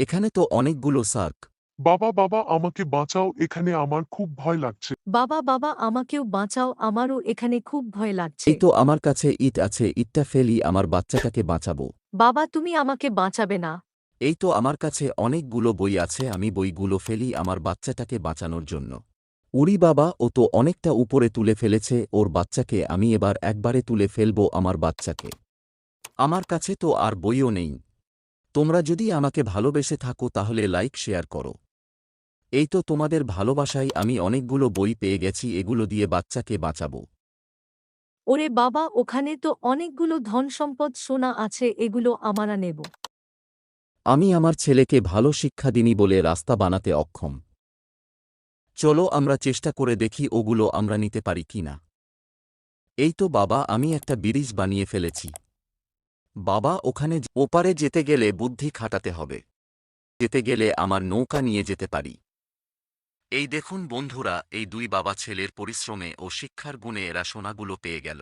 এখানে তো অনেকগুলো সার্ক। বাবা বাবা আমাকে বাঁচাও, এখানে আমার খুব ভয় লাগছে। বাবা বাবা আমাকেও বাঁচাও, আমারও এখানে খুব ভয় লাগছে। এই তো আমার কাছে ইট আছে, ইটটা ফেলি আমার বাচ্চাটাকে বাঁচাবো। বাবা তুমি আমাকে বাঁচাবে না। এই তো আমার কাছে অনেকগুলো বই আছে, আমি বইগুলো ফেলি আমার বাচ্চাটাকে বাঁচানোর জন্য। উরি বাবা, ও তো অনেকটা উপরে তুলে ফেলেছে ওর বাচ্চাকে, আমি এবার একবারে তুলে ফেলবো আমার বাচ্চাকে। আমার কাছে তো আর বইও নেই। তোমরা যদি আমাকে ভালোবেসে থাকো তাহলে লাইক শেয়ার করো। এই তো তোমাদের ভালোবাসায় আমি অনেকগুলো বই পেয়ে গেছি, এগুলো দিয়ে বাচ্চাকে বাঁচাবো। ওরে বাবা, ওখানে তো অনেকগুলো ধন সম্পদ সোনা আছে, এগুলো আমরা নেব। আমি আমার ছেলেকে ভালো শিক্ষা দিনি বলে রাস্তা বানাতে অক্ষম। চলো আমরা চেষ্টা করে দেখি ওগুলো আমরা নিতে পারি কিনা। এই তো বাবা, আমি একটা ব্রিজ বানিয়ে ফেলেছি। বাবা, ওখানে ওপারে যেতে গেলে বুদ্ধি খাটাতে হবে। যেতে গেলে আমার নৌকা নিয়ে যেতে পারি। এই দেখুন বন্ধুরা, এই দুই বাবা ছেলের পরিশ্রমে ও শিক্ষার গুণে এরা সোনাগুলো পেয়ে গেল।